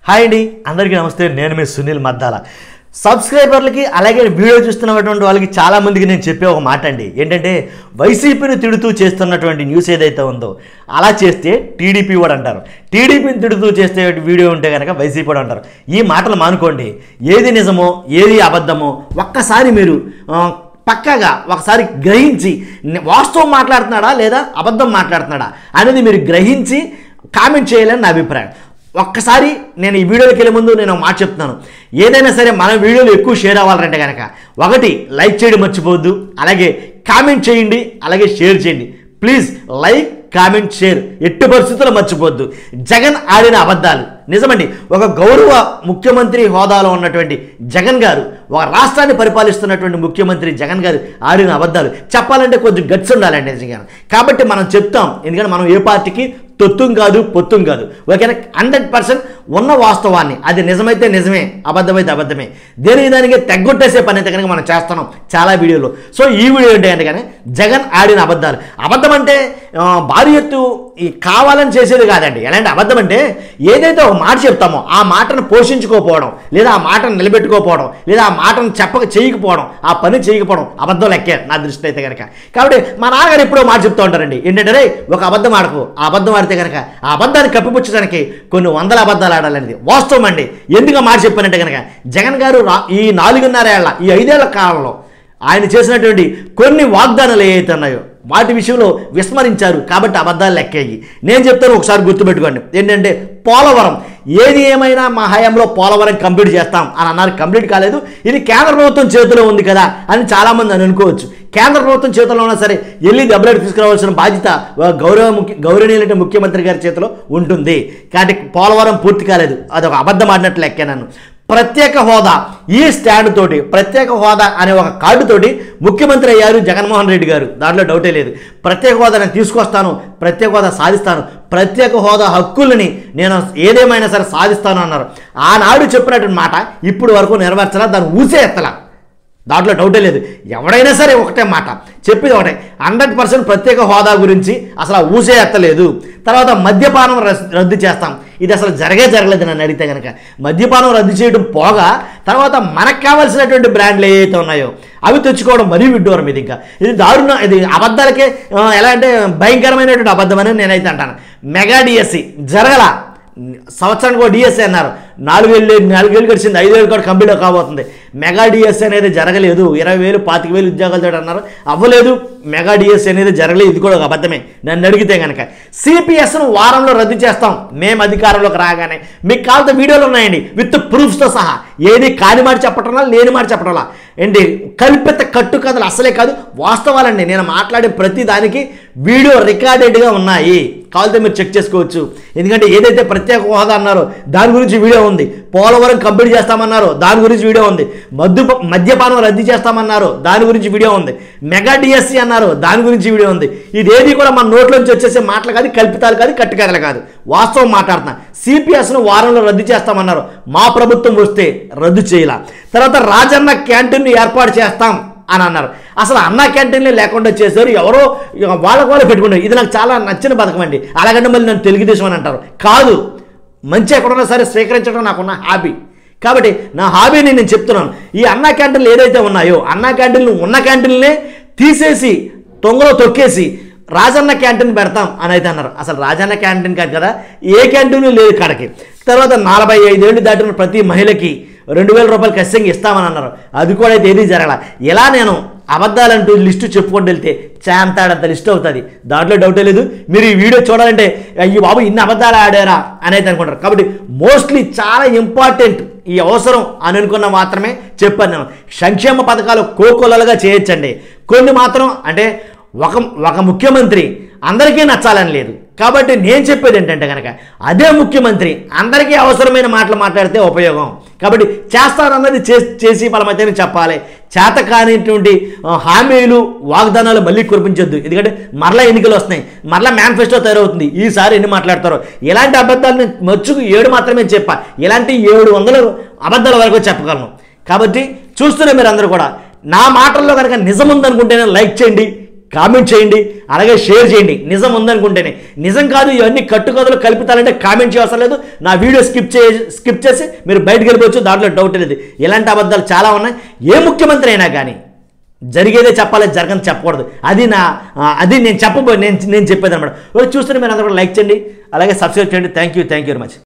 Hi అండి, అందరికీ నమస్తే. నేను మీ సునీల్ మద్దాల. సబ్స్క్రైబర్లకి అలాగే వీడియో చూస్తున్నటువంటి వాళ్ళకి చాలామందికి నేను చెప్పే ఒక మాట అండి, ఏంటంటే వైసీపీని తిడుతూ చేస్తున్నటువంటి న్యూస్ ఏదైతే ఉందో అలా చేస్తే టీడీపీ వాడు అంటారు, టీడీపీని తిడుతూ చేస్తే వీడియో ఉంటే కనుక వైసీపీ వాడు అంటారు. ఈ మాటలు మానుకోండి. ఏది నిజమో ఏది అబద్ధమో ఒక్కసారి మీరు పక్కాగా ఒకసారి గ్రహించి వాస్తవం మాట్లాడుతున్నాడా లేదా అబద్ధం మాట్లాడుతున్నాడా అనేది మీరు గ్రహించి కామెంట్ చేయాలని నా అభిప్రాయం. ఒక్కసారి నేను ఈ వీడియోకి వెళ్ళే ముందు నేను మాట చెప్తున్నాను, ఏదైనా సరే మన వీడియోలు ఎక్కువ షేర్ అవ్వాలంటే కనుక ఒకటి లైక్ చేయడం మర్చిపోవద్దు, అలాగే కామెంట్ చేయండి, అలాగే షేర్ చేయండి. ప్లీజ్ లైక్ కామెంట్ షేర్ ఎట్టి పరిస్థితుల్లో మర్చిపోవద్దు. జగన్ ఆడిన అబద్ధాలు నిజమండి. ఒక గౌరవ ముఖ్యమంత్రి హోదాలో ఉన్నటువంటి జగన్ గారు, ఒక రాష్ట్రాన్ని పరిపాలిస్తున్నటువంటి ముఖ్యమంత్రి జగన్ గారు ఆడిన అబద్ధాలు చెప్పాలంటే కొంచెం గట్స్ ఉండాలండి నిజంగా. కాబట్టి మనం చెప్తాం, ఎందుకంటే మనం ఏ పార్టీకి తొత్తుం కాదు పొత్తుం కాదు. ఓకేనా? 100% ఉన్న వాస్తవాన్ని, అది నిజమైతే నిజమే, అబద్ధమైతే అబద్ధమే, దేని దానికి తెగ్గొట్టేసే పని అయితే కనుక మనం చేస్తున్నాం చాలా వీడియోలో. సో ఈ వీడియో ఏంటంటే కానీ జగన్ ఆడిన అబద్ధాలు. అబద్ధం అంటే భారీ ఎత్తు కావాలని చేసేది కాదండి. ఎలాంటి అబద్ధం అంటే ఏదైతే ఒక మాట చెప్తామో ఆ మాటను పోషించుకోకపోవడం, లేదా ఆ మాటను నిలబెట్టుకోకపోవడం, లేదా ఆ మాటను చేయకపోవడం, ఆ పని చేయకపోవడం అబద్ధం లెక్కే నా దృష్టి అయితే కనుక. కాబట్టి మా నాన్నగారు ఎప్పుడో మాట చెప్తూ ఉంటారండి, ఏంటంటే ఒక అబద్ధం ఆడకు, ఆ అబద్ధం ఆడితే కనుక ఆ అబద్ధాన్ని కప్పిపుచ్చడానికి కొన్ని వందల అబద్ధాలు ఆడాలనేది వాస్తవం అండి. ఎందుకు మాట చెప్పానంటే కనుక జగన్ గారు ఈ 4.5 ఏళ్ల ఈ 5 ఏళ్ల కాలంలో ఆయన చేసినటువంటి కొన్ని వాగ్దానాలు ఏవైతే ఉన్నాయో వాటి విషయంలో విస్మరించారు, కాబట్టి అబద్ధాలు లెక్కాయి. నేను చెప్తాను, ఒకసారి గుర్తుపెట్టుకోండి. ఏంటంటే పోలవరం, ఏది ఏమైనా మా హయాంలో పోలవరం కంప్లీట్ చేస్తాం అని అన్నారు, కంప్లీట్ కాలేదు. ఇది కేంద్ర ప్రభుత్వం చేతిలో ఉంది కదా అని చాలామంది అని అనుకోవచ్చు. కేంద్ర ప్రభుత్వం చేతిలో ఉన్నా సరే వెళ్ళి అప్డేట్ తీసుకురావాల్సిన బాధ్యత గౌరవనీయులైన ముఖ్యమంత్రి గారి చేతిలో ఉంటుంది. కాబట్టి పోలవరం పూర్తి కాలేదు, అదొక అబద్ధం ఆడినట్లు లెక్కే. నన్ను ప్రత్యేక హోదా ఈ స్టాండ్ తోటి, ప్రత్యేక హోదా అనే ఒక కార్డుతోటి ముఖ్యమంత్రి అయ్యారు జగన్మోహన్ రెడ్డి గారు, దాంట్లో డౌటే లేదు. ప్రత్యేక హోదా నేను తీసుకొస్తాను, ప్రత్యేక హోదా సాధిస్తాను, ప్రత్యేక హోదా హక్కుల్ని నేను ఏదేమైనా సరే సాధిస్తాను అన్నారు. ఆనాడు చెప్పినటువంటి మాట ఇప్పుడు వరకు నెరవేర్చలా, దాన్ని ఊసే ఎత్తలా, దాంట్లో డౌటే లేదు. ఎవడైనా సరే ఒకటే మాట చెప్పేది ఒకటే, 100% ప్రత్యేక హోదా గురించి అసలు ఊసే ఎత్తలేదు. తర్వాత మద్యపానం రద్దు చేస్తాం, ఇది అసలు జరగలేదు నన్ను అడిగితే కనుక. మద్యపానం రద్దు చేయడం పోగా తర్వాత మనకు కావాల్సినటువంటి బ్రాండ్లు ఏవైతే ఉన్నాయో అవి తెచ్చుకోవడం మరీ విడ్డూరం. ఇది ఇంకా ఇది దారుణం, ఇది అబద్ధాలకే ఎలా అంటే భయంకరమైనటువంటి అబద్ధం అని నేనైతే అంటాను. మెగా డిఎస్సి జరగల, సంవత్సరానికి ఒక డిఎస్సీ అన్నారు, 4 ఏళ్ళు గడిచింది, 5 ఏళ్ళు కూడా కంప్లీట్ కాబోతుంది. మెగా డిఎస్సీ అనేది జరగలేదు. 20,000 25,000 ఉద్యోగాలతో అన్నారు, అవ్వలేదు. మెగా డిఎస్సీ అనేది జరగలేదు, ఇది కూడా ఒక అబద్ధమే నన్ను అడిగితే కనుక. సిపిఎస్ను వారంలో రద్దు చేస్తాం మేము అధికారంలోకి రాగానే. మీకు కావాల్సిన వీడియోలు ఉన్నాయండి విత్ ప్రూఫ్స్తో సహా. ఏది కాని మాట చెప్పటంలా, లేని మాట చెప్పటంలా ఏంటి, కల్పిత కట్టు కథలు అసలే కాదు, వాస్తవాలండి. నేను మాట్లాడే ప్రతి దానికి వీడియో రికార్డెడ్గా ఉన్నాయి, కావాలంటే మీరు చెక్ చేసుకోవచ్చు. ఎందుకంటే ఏదైతే ప్రత్యేక హోదా అన్నారో దాని గురించి వీడియో ఉంది, పోలవరం కంప్లీట్ చేస్తామన్నారో దాని గురించి వీడియో ఉంది, మద్యపానం రద్దు చేస్తామన్నారు దాని గురించి వీడియో ఉంది, మెగా డిఎస్సీ అన్నారు దాని గురించి వీడియో ఉంది. ఇదేది కూడా మన నోట్లోంచి వచ్చేసే మాటలు కాదు, కల్పితాలు కాదు, కట్టుకథలు కాదు, వాస్తవం మాట్లాడుతున్నా. సిపిఎస్ను వారంలో రద్దు చేస్తామన్నారు, మా ప్రభుత్వం వస్తే రద్దు చేయాల. తర్వాత రాజన్న క్యాంటీన్ను ఏర్పాటు చేస్తాం అని అన్నారు. అసలు అన్న క్యాంటీన్లే లేకుండా చేశారు, ఎవరో వాళ్ళకు వాళ్ళు పెట్టుకున్నారు. ఇది నాకు చాలా నచ్చిన పథకం అండి. అలాగంటే మళ్ళీ నన్ను తెలుగుదేశం అని అంటారు. కాదు, మంచి ఎక్కడున్నా సరే స్వీకరించడం నాకున్న హాబీ. కాబట్టి నా హాబీని నేను చెప్తున్నాను. ఈ అన్నా క్యాంటీన్లు ఏదైతే ఉన్నాయో అన్నా క్యాంటీన్లు ఉన్న క్యాంటీన్లనే తీసేసి తొంగలో తొక్కేసి రాజన్న క్యాంటీన్ పెడతాం అని అయితే అన్నారు. అసలు రాజన్న క్యాంటీన్ కాదు కదా, ఏ క్యాంటీన్ లేదు కాడకి. తర్వాత 45 ఏళ్ళు దాటిన ప్రతి మహిళకి 2,000 రూపాయలు ఖచ్చితంగా ఇస్తామని అన్నారు, అది కూడా అయితే ఏది జరగల. ఇలా నేను అబద్ధాలంటూ లిస్టు చెప్పుకుంటూ వెళ్తే చాంతాడంత లిస్ట్ అవుతుంది, దాంట్లో డౌటే లేదు. మీరు ఈ వీడియో చూడాలంటే అయ్యి బాబు ఇన్ని అబద్ధాలు ఆడారా అనేది అనుకుంటారు. కాబట్టి మోస్ట్లీ చాలా ఇంపార్టెంట్, ఈ అవసరం అని అనుకున్న మాత్రమే చెప్పాను నేను. సంక్షేమ పథకాలు కోకొల్లలుగా చేయొచ్చండి, కొన్ని మాత్రం అంటే ఒక ముఖ్యమంత్రి అందరికీ నచ్చాలని లేదు. కాబట్టి నేను చెప్పేది ఏంటంటే కనుక అదే ముఖ్యమంత్రి అందరికీ అవసరమైన మాటలు మాట్లాడితే ఉపయోగం. కాబట్టి చేస్తానన్నది చేసి ఫలమైతే చెప్పాలి. చేత కానిటువంటి హామీలు వాగ్దానాలు మళ్ళీ కురిపించొద్దు. ఎందుకంటే మరలా ఎన్నికలు వస్తున్నాయి, మరలా మేనిఫెస్టో తయారవుతుంది, ఈసారి ఎన్ని మాట్లాడతారో. ఇలాంటి అబద్ధాలను మచ్చుకు 7 మాత్రమే చెప్పా, ఇలాంటి 700 అబద్ధాల వరకు చెప్పగలను. కాబట్టి చూస్తూనే మీరు అందరూ కూడా నా మాటల్లో కనుక నిజం ఉందనుకుంటేనే లైక్ చేయండి, కామెంట్ చేయండి, అలాగే షేర్ చేయండి. నిజం ఉందనుకుంటేనే. నిజం కాదు ఇవన్నీ కట్టుకథలు కలుపుతారంటే కామెంట్ చేయవసరం లేదు. నా వీడియో స్కిప్ చేసి మీరు బయటకు వెళ్ళిపోవచ్చు, దాంట్లో డౌట్ లేదు. ఇలాంటి అబద్ధాలు చాలా ఉన్నాయి. ఏ ముఖ్యమంత్రి అయినా కానీ జరిగేదే చెప్పాలి, జరగని చెప్పకూడదు. అది నేను చెప్పేది అనమాట. చూస్తే మీరు అందరూ కూడా లైక్ చేయండి, అలాగే సబ్స్క్రైబ్ చేయండి. Thank you very much.